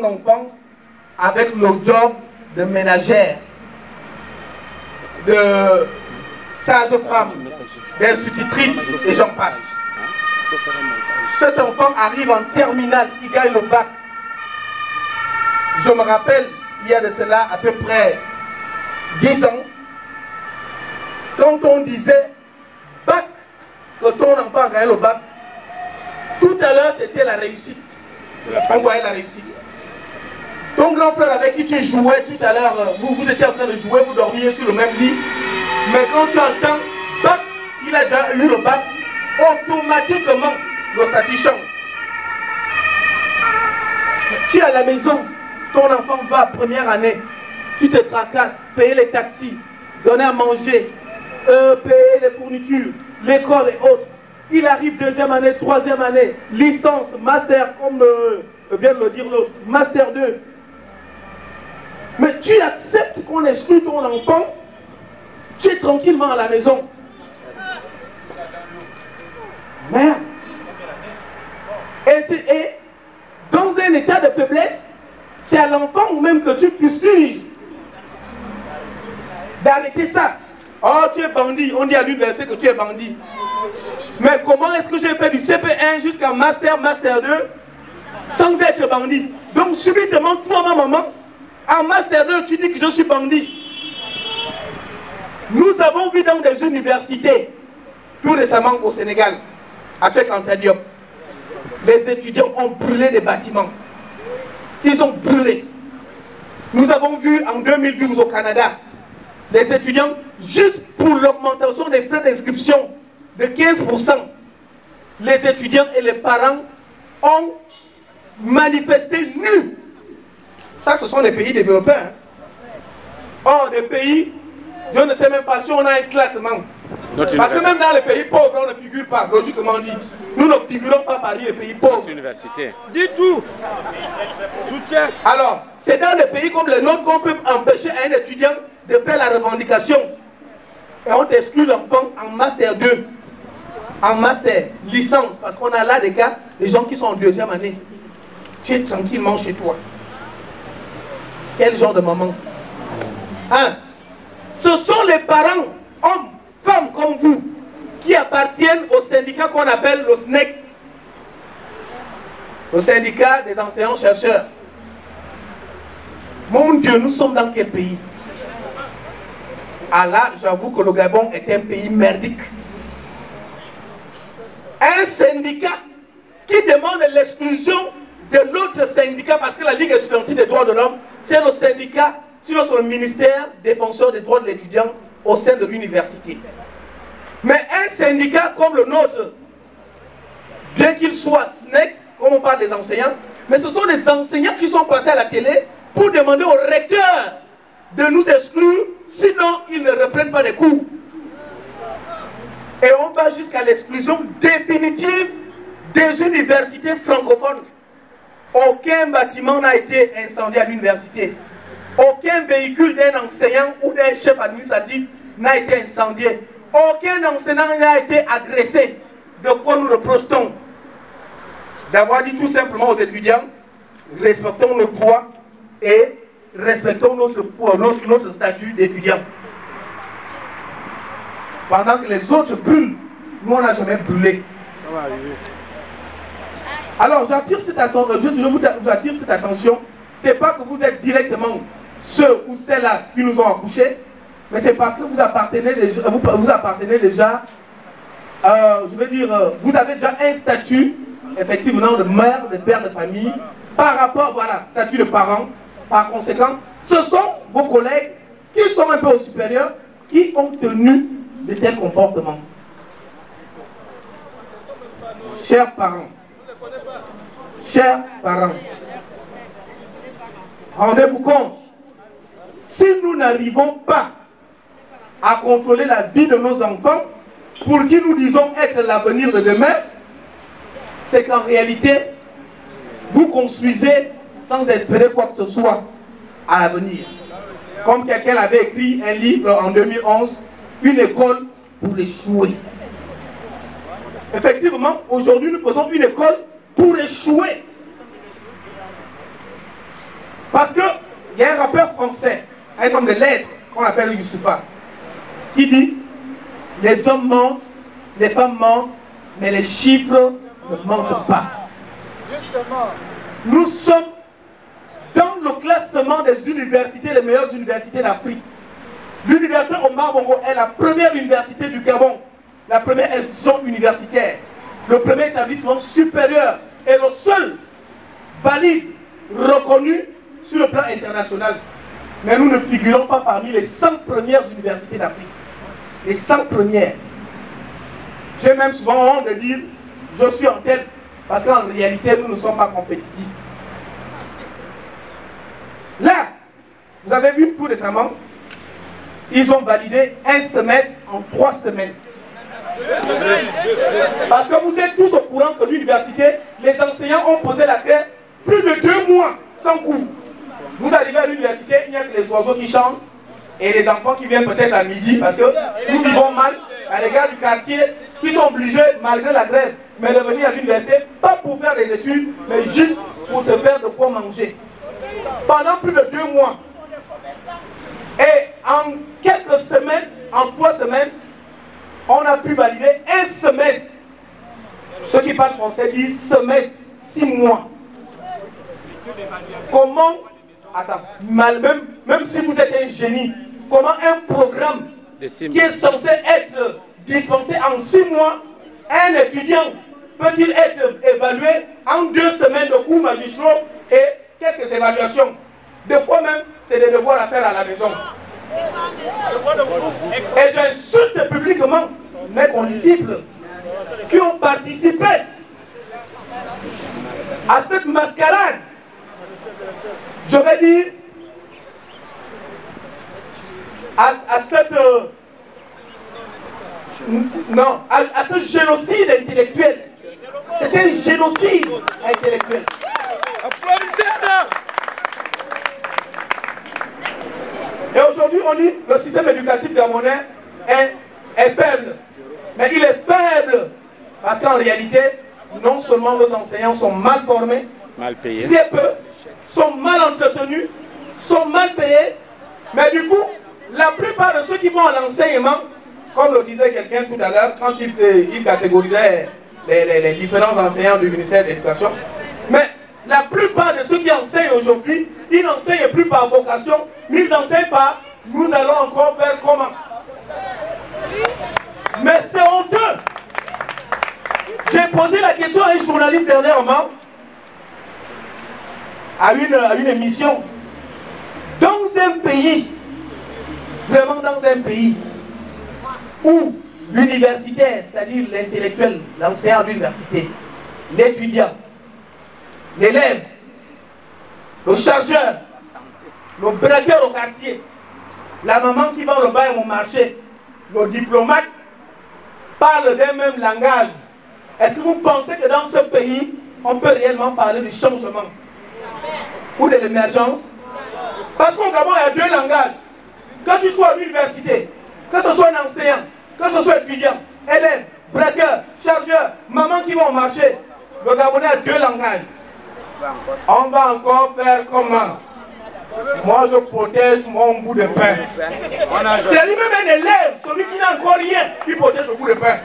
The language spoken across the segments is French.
Enfants avec le job de ménagère, de sage-femme, d'institutrice et j'en passe. Cet enfant arrive en terminale, il gagne le bac. Je me rappelle, il y a de cela à peu près 10 ans, quand on disait bac, que ton enfant a gagné le bac, tout à l'heure c'était la réussite. On voyait la réussite. Ton grand frère avec qui tu jouais tout à l'heure, vous étiez en train de jouer, vous dormiez sur le même lit. Mais quand tu entends bac, il a déjà eu le bac, automatiquement le statut change. Tu es à la maison, ton enfant va première année, tu te tracasses, payer les taxis, donner à manger, payer les fournitures, l'école et autres. Il arrive deuxième année, troisième année, licence, master, comme vient de le dire l'autre, master 2. Mais tu acceptes qu'on exclue ton enfant, tu es tranquillement à la maison. Merde. Et dans un état de faiblesse, c'est à l'enfant même que tu fustiges d'arrêter ça. Oh, tu es bandit. On dit à l'université que tu es bandit. Mais comment est-ce que j'ai fait du CP1 jusqu'à master 2 sans être bandit? Donc subitement, toi, ma maman, en master 2, tu dis que je suis bandit. Nous avons vu dans des universités, tout récemment au Sénégal, avec Antadiop, les étudiants ont brûlé des bâtiments. Ils ont brûlé. Nous avons vu en 2012 au Canada, les étudiants, juste pour l'augmentation des frais d'inscription de 15%, les étudiants et les parents ont manifesté nus. Ça, ce sont des pays développés. Hein. Or, des pays, je ne sais même pas si on a un classement. Parce que même dans les pays pauvres, on ne figure pas, logiquement dit. Nous ne figurons pas parmi les pays pauvres. Université. Dis tout. Soutien. Alors, c'est dans des pays comme le nôtre qu'on peut empêcher un étudiant de faire la revendication. Et on t'exclut l'enfant en master 2, en master, licence, parce qu'on a là des gars, des gens qui sont en deuxième année. Tu es tranquillement chez toi. Quel genre de maman? Hein? Ce sont les parents, hommes, femmes comme vous, qui appartiennent au syndicat qu'on appelle le SNEC, le syndicat des enseignants-chercheurs. Mon Dieu, nous sommes dans quel pays? Ah là, j'avoue que le Gabon est un pays merdique. Un syndicat qui demande l'exclusion de l'autre syndicat, parce que la Ligue estudiantine des droits de l'homme, c'est le syndicat, sinon c'est le ministère défenseur des droits de l'étudiant au sein de l'université. Mais un syndicat comme le nôtre, bien qu'il soit SNEC, comme on parle des enseignants, mais ce sont des enseignants qui sont passés à la télé pour demander au recteur de nous exclure, sinon ils ne reprennent pas les cours. Et on va jusqu'à l'exclusion définitive des universités francophones. Aucun bâtiment n'a été incendié à l'université. Aucun véhicule d'un enseignant ou d'un chef administratif n'a été incendié. Aucun enseignant n'a été agressé. De quoi nous reprochons? D'avoir dit tout simplement aux étudiants, respectons nos droits et respectons notre statut d'étudiant. Pendant que les autres brûlent, nous on n'a jamais brûlé. Ça va arriver. Alors j'attire cette attention, vous attire cette attention, c'est pas que vous êtes directement ceux ou celles-là qui nous ont accouchés, mais c'est parce que vous appartenez déjà, vous avez déjà un statut, effectivement, de mère, de père de famille, par rapport, voilà, statut de parent. Par conséquent, ce sont vos collègues qui sont un peu au supérieur, qui ont tenu de tels comportements. Chers parents, rendez-vous compte, si nous n'arrivons pas à contrôler la vie de nos enfants, pour qui nous disons être l'avenir de demain, c'est qu'en réalité, vous construisez sans espérer quoi que ce soit à l'avenir. Comme quelqu'un avait écrit un livre en 2011, une école pour échouer. Effectivement, aujourd'hui, nous faisons une école pour échouer. Parce qu'il y a un rappeur français, un homme de lettres, qu'on appelle Youssoufa, qui dit « Les hommes mentent, les femmes mentent, mais les chiffres ne mentent pas. » Justement. Nous sommes dans le classement des universités, les meilleures universités d'Afrique. L'université Omar Bongo est la première université du Gabon, la première institution universitaire, le premier établissement supérieur et le seul valide, reconnu sur le plan international. Mais nous ne figurons pas parmi les 100 premières universités d'Afrique. Les 100 premières. J'ai même souvent honte de dire je suis en tête, parce qu'en réalité, nous ne sommes pas compétitifs. Là, vous avez vu tout récemment, ils ont validé un semestre en 3 semaines. Parce que vous êtes tous au courant que l'université, les enseignants ont posé la grève plus de 2 mois sans cours. Vous arrivez à l'université, il n'y a que les oiseaux qui chantent et les enfants qui viennent peut-être à midi parce que nous vivons mal à l'égard du quartier qui sont obligés, malgré la grève, mais de venir à l'université, pas pour faire des études, mais juste pour se faire de quoi manger. Pendant plus de 2 mois. Et en quelques semaines, en 3 semaines, on a pu valider un semestre. Ceux qui parlent français disent semestre, 6 mois. Comment, attends, même si vous êtes un génie, comment un programme qui est censé être dispensé en 6 mois, un étudiant peut-il être évalué en 2 semaines de cours magistraux et quelques évaluations? Des fois même, c'est des devoirs à faire à la maison. Et j'insulte publiquement mes condisciples qui ont participé à cette mascarade. Je vais dire à ce génocide intellectuel. C'était un génocide intellectuel. Et aujourd'hui, on dit que le système éducatif gabonais est faible. Mais il est faible parce qu'en réalité, non seulement nos enseignants sont mal formés, mal payés, très peu, sont mal entretenus, sont mal payés, mais du coup, la plupart de ceux qui vont à l'enseignement, comme le disait quelqu'un tout à l'heure, quand il catégorisait les différents enseignants du ministère de l'Éducation, mais la plupart de ceux qui enseignent aujourd'hui, ils n'enseignent plus par vocation, mais ils enseignent par nous allons encore faire comment. Mais c'est honteux. J'ai posé la question à un journaliste dernièrement, à une émission, dans un pays, vraiment dans un pays, où l'universitaire, c'est-à-dire l'intellectuel, l'enseignant de l'université, l'étudiant, l'élève, le chargeur, le braqueur au quartier, la maman qui vend le bail au marché, le diplomate, parlent d'un même langage. Est-ce que vous pensez que dans ce pays, on peut réellement parler du changement ou de l'émergence? Parce qu'au Gabon, il y a 2 langages. Que tu sois à l'université, que ce soit un enseignant, que ce soit étudiant, élève, braqueur, chargeur, maman qui va au marché, le Gabonais a 2 langages. On va encore faire comment? Moi, je protège mon bout de pain. C'est lui-même un élève, celui qui n'a encore rien, qui protège le bout de pain.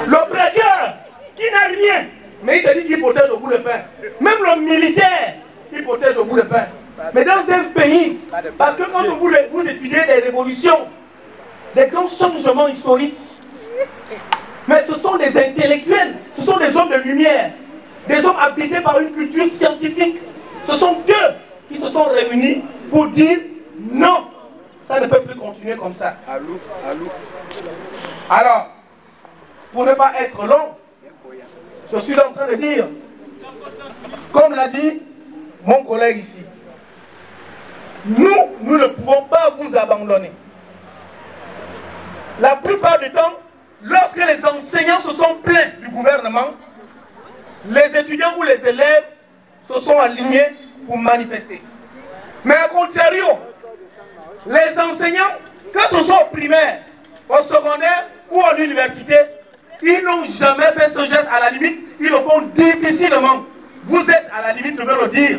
Le braqueur, qui n'a rien, mais il te dit qu'il protège le bout de pain. Même le militaire, il protège le bout de pain. Mais dans un pays, parce que quand vous étudiez des révolutions, des grands changements historiques, mais ce sont des intellectuels, ce sont des hommes de lumière, des hommes habités par une culture scientifique. Ce sont eux qui se sont réunis pour dire non, ça ne peut plus continuer comme ça. Alors, pour ne pas être long, je suis en train de dire, comme l'a dit mon collègue ici, nous ne pouvons pas vous abandonner. La plupart du temps, lorsque les enseignants se sont plaints du gouvernement, les étudiants ou les élèves se sont alignés pour manifester. Mais à contrario, les enseignants, que ce soit au primaire, au secondaire ou à l'université, ils n'ont jamais fait ce geste. À la limite, ils le font difficilement. Vous êtes à la limite, je veux le dire,